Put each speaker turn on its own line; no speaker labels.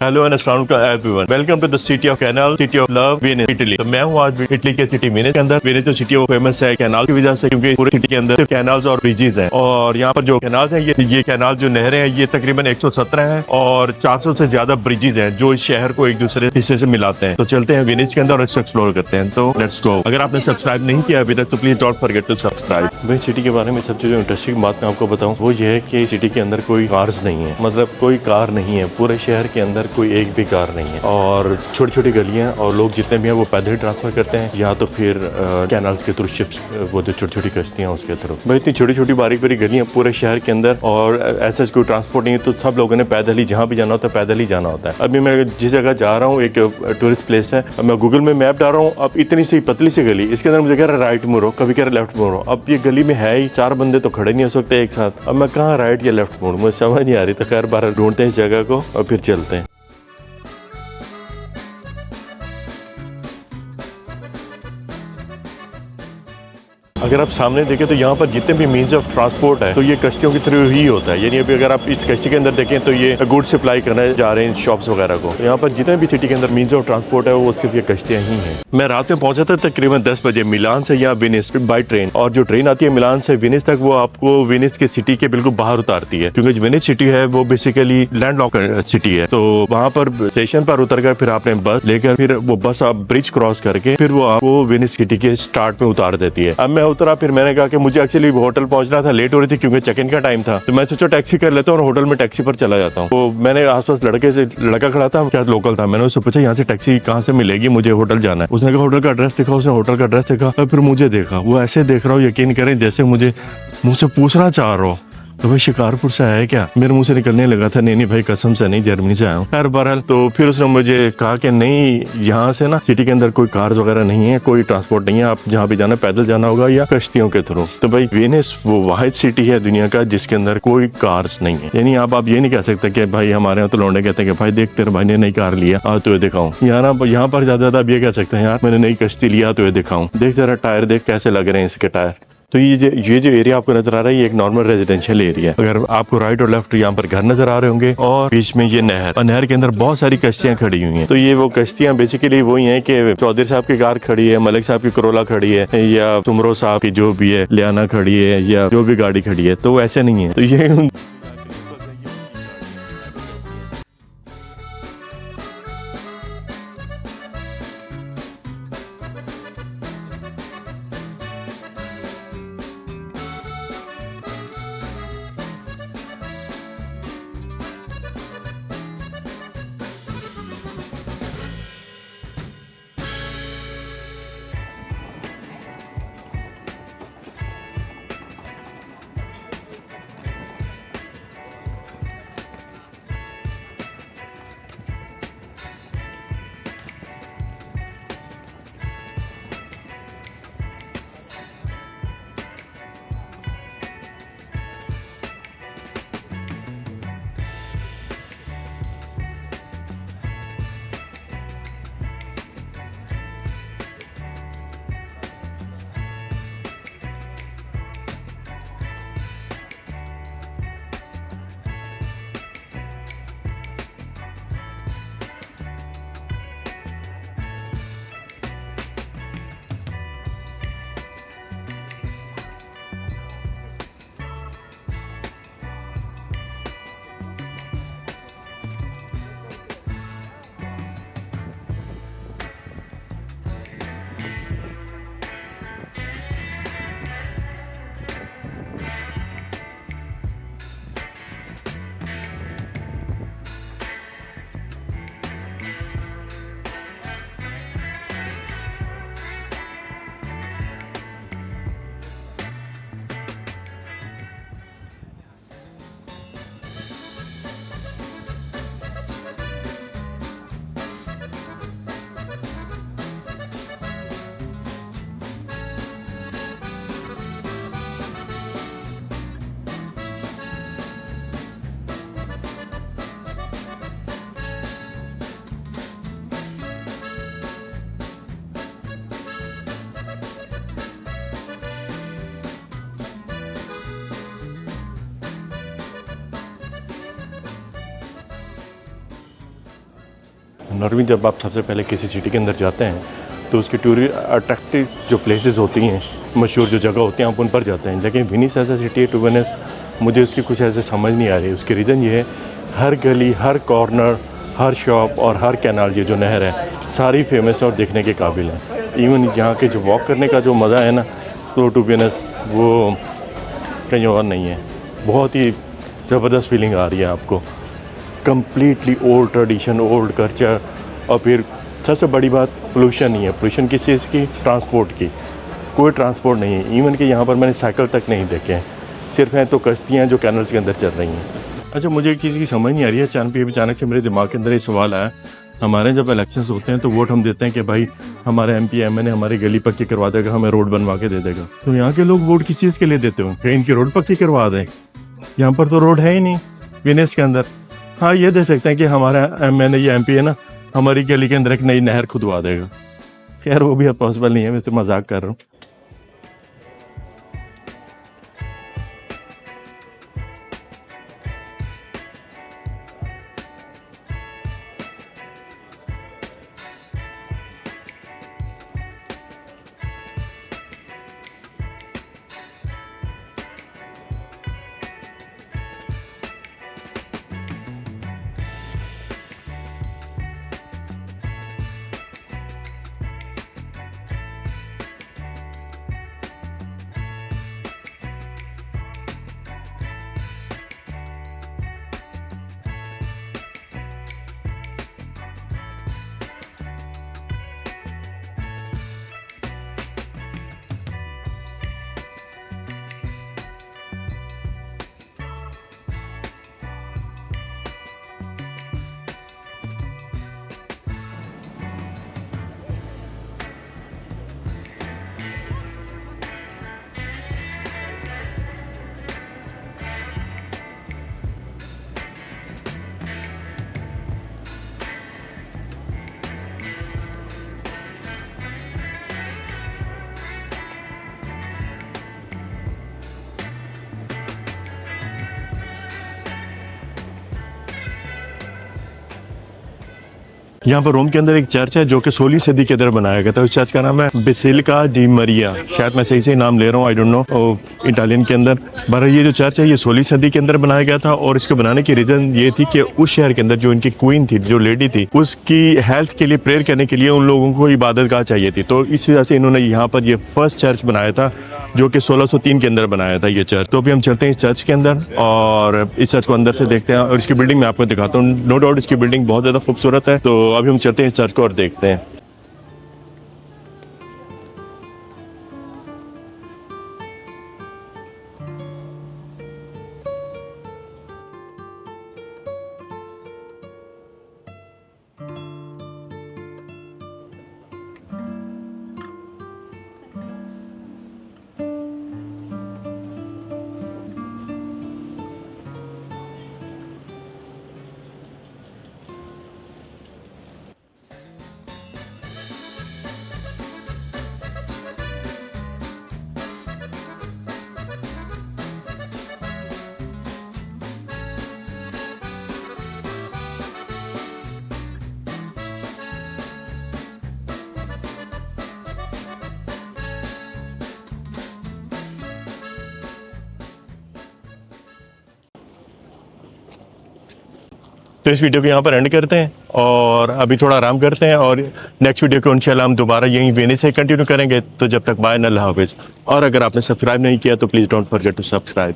Hello and अस्सलाम वालेकुम everyone, welcome to the city of canal, city of love, Venice, Italy. तो मैं हूँ आज इटली के सिटी वेनिस के अंदर। वेनिस जो सिटी है वो फेमस है कैनाल की वजह से, क्योंकि पूरे सिटी के अंदर सिर्फ कैनाल्स और ब्रिजेस हैं। और यहाँ पर जो कैनाल्स हैं, ये कैनाल जो नहरें हैं, ये तकरीबन 117 हैं और 400 से ज्यादा ब्रिजेस हैं जो इस शहर को एक दूसरे हिस्से से मिलाते हैं। तो चलते हैं वेनिस के अंदर और इसको एक्सप्लोर करते हैं। तो लेट्स गो। अगर आपने सब्सक्राइब नहीं किया अभी तक तो please don't forget to subscribe.
भाई सिटी के बारे में सबसे जो इंटरेस्टिंग बात मैं आपको बताऊं वो ये है कि सिटी के अंदर कोई कार्स नहीं है, मतलब कोई कार नहीं है। पूरे शहर के अंदर कोई एक भी कार नहीं है और छोटी छोटी गलियां, और लोग जितने भी हैं वो पैदल ही ट्रांसफर करते हैं या तो फिर कैनाल्स के थ्रू, शिप्स, वो जो छोटी छोटी कश्तियां उसके थ्रू। भाई इतनी छोटी छोटी बारीक बारीक गलियां पूरे शहर के अंदर, और ऐसा कोई ट्रांसपोर्ट नहीं है, तो सब लोगों ने पैदल ही जहाँ भी जाना होता है पैदल ही जाना होता है। अभी मैं जिस जगह जा रहा हूँ एक टूरिस्ट प्लेस है, मैं गूगल में मैप डाल रहा हूँ, अब इतनी सी पतली सी गली, इसके अंदर मुझे कह रहा है राइट मुड़ो, कभी कह रहा है लेफ्ट मुड़ो। अब ये गली में है ही 4 बंदे तो खड़े नहीं हो सकते एक साथ, अब मैं कहाँ राइट या लेफ्ट मुड़, मुझे समझ नहीं आ रही। तो खैर बाहर ढूंढते हैं इस जगह को और फिर चलते हैं। अगर आप सामने देखें तो यहाँ पर जितने भी मीन्स ऑफ ट्रांसपोर्ट है तो ये कश्तियों के थ्रू ही होता है। यानी अभी अगर आप इस कश्ती के अंदर देखें तो ये गुड सप्लाई करने जा रहे हैं शॉप्स वगैरह को। तो यहाँ पर जितने भी सिटी के अंदर मीन्स ऑफ ट्रांसपोर्ट है वो सिर्फ ये कश्तियाँ ही हैं। मैं रात में पहुंचा था तकरीबन 10 बजे मिलान से या वेनिस बाई ट्रेन, और जो ट्रेन आती है मिलान से वेनिस तक वो आपको वेनिस के सिटी के बिल्कुल बाहर उतारती है, क्योंकि वेनिस सिटी है वो बेसिकली लैंडलॉक सिटी है। तो वहाँ पर स्टेशन पर उतर कर फिर आपने बस लेकर, फिर वो बस आप ब्रिज क्रॉस करके फिर वो आपको वेनिस सिटी के स्टार्ट में उतार देती है। अब मैं उतरा, फिर मैंने कहा कि मुझे एक्चुअली होटल पहुंचना था, लेट हो रही थी क्योंकि चेक इन का टाइम था, तो मैं सोचा टैक्सी कर लेता हूँ और होटल में टैक्सी पर चला जाता हूँ। तो मैंने आसपास लड़का खड़ा था, क्या लोकल था, मैंने उससे पूछा यहाँ से टैक्सी कहाँ से मिलेगी, मुझे होटल जाना है। उसने कहा होटल का एड्रेस दिखा, उसने होटल का एड्रेस देखा और फिर मुझे देखा, वो ऐसे देख रहा हूँ यकीन करें जैसे मुझे मुझसे पूछना चाह रहा हो तो भाई शिकारपुर से आया है क्या। मेरे मुंह से निकलने लगा था नहीं भाई कसम से नहीं, जर्मनी से आया हूँ। खैर बहरहाल तो फिर उसने मुझे कहा कि नहीं, यहाँ से ना सिटी के अंदर कोई कार वगैरह नहीं है, कोई ट्रांसपोर्ट नहीं है, आप जहाँ भी जाना पैदल जाना होगा या कश्तियों के थ्रू। तो भाई वेनिस वो वाहिद सिटी है दुनिया का जिसके अंदर कोई कार्स नहीं है। यानी आप ये नहीं कह सकते कि भाई हमारे यहाँ तो लौंडे कहते हैं कि भाई देख तेरे भाई ने नई कार लिया आ तो ये दिखाऊं। यहाँ पर ज्यादा आप ये कह सकते हैं यार मैंने नई कश्ती लिया तो ये दिखाऊं, देख तेरा टायर देख कैसे लग रहे हैं इसके टायर। तो ये जो एरिया आपको नजर आ रहा है ये एक नॉर्मल रेजिडेंशियल एरिया है। अगर आपको राइट और लेफ्ट यहाँ पर घर नजर आ रहे होंगे और बीच में ये नहर, और नहर के अंदर बहुत सारी कश्तियां खड़ी हुई हैं। तो ये वो कश्तियां बेसिकली वही हैं कि चौधरी साहब की कार खड़ी है, मलिक साहब की करोला खड़ी है, या तुमरो साहब की जो भी है लियाना खड़ी है, या जो भी गाड़ी खड़ी है, तो ऐसे नहीं है। तो ये नॉर्मली जब आप सबसे पहले किसी सिटी के अंदर जाते हैं तो उसकी टूरिस्ट अट्रैक्टिव जो प्लेसेस होती हैं, मशहूर जो जगह होती हैं, आप उन पर जाते हैं। लेकिन वेनिस ऐसा सिटी है, टू बी ऑनेस्ट मुझे उसकी कुछ ऐसे समझ नहीं आ रही। उसकी रीज़न ये है, हर गली, हर कॉर्नर, हर शॉप और हर कैनाल, ये जो नहर है, सारी फेमस है और देखने के काबिल है। इवन यहाँ के जो वॉक करने का जो मज़ा है ना, तो टू बी ऑनेस्ट वो कहीं और नहीं है। बहुत ही ज़बरदस्त फीलिंग आ रही है आपको। Completely old tradition, old culture. और फिर सबसे बड़ी बात पोल्यूशन नहीं है। पोल्यूशन किस चीज़ की? ट्रांसपोर्ट की। कोई ट्रांसपोर्ट नहीं है। इवन कि यहाँ पर मैंने साइकिल तक नहीं देखे हैं, सिर्फ हैं तो कश्तियाँ जो कैनल्स के अंदर चल रही हैं। अच्छा, मुझे किसी की समझ नहीं आ रही है, अचानक से मेरे दिमाग के अंदर ये सवाल आया। हमारे जब इलेक्शंस होते हैं तो वोट हम देते हैं कि भाई हमारे एमपी एमएलए हमारी गली पक्की करवा देगा, हमें रोड बनवा के दे देगा। तो यहाँ के लोग वोट किस चीज़ के लिए देते हो? कहीं इनकी रोड पक्की करवा दें। यहाँ पर तो रोड है ही नहीं वेनिस के अंदर। हाँ, ये दे सकते हैं कि हमारा एमएलए या एमपी है ना, हमारी गली के अंदर एक नई नहर खुदवा देगा। खैर वो भी अब पॉसिबल नहीं है, मैं तो मजाक कर रहा हूँ। यहाँ पर रोम के अंदर एक चर्च है जो कि 16वीं सदी के अंदर बनाया गया था। उस चर्च का नाम है बेसिलिका डी मरिया। शायद मैं सही से नाम ले रहा हूँ, आई डोंट नो, इटालियन के अंदर। बहरहाल ये जो चर्च है ये 16वीं सदी के अंदर बनाया गया था और इसको बनाने की रीज़न ये थी कि उस शहर के अंदर जो इनकी क्वीन थी, जो लेडी थी, उसकी हेल्थ के लिए प्रेयर करने के लिए उन लोगों को इबादतगाह चाहिए थी। तो इस वजह से इन्होंने यहाँ पर ये फर्स्ट चर्च बनाया था जो कि 1603 के अंदर बनाया था ये चर्च। तो अभी हम चलते हैं इस चर्च के अंदर और इस चर्च को अंदर से देखते हैं और इसकी बिल्डिंग मैं आपको दिखाता हूँ। नो डाउट इसकी बिल्डिंग बहुत ज़्यादा खूबसूरत है। तो अभी हम चलते हैं इस चर्च को और देखते हैं। तो इस वीडियो को यहाँ पर एंड करते हैं और अभी थोड़ा आराम करते हैं और नेक्स्ट वीडियो को इंशाल्लाह हम दोबारा यहीं वेनिस से कंटिन्यू करेंगे। तो जब तक बाय, अल्लाह हाफिज़। और अगर आपने सब्सक्राइब नहीं किया तो please don't forget to subscribe.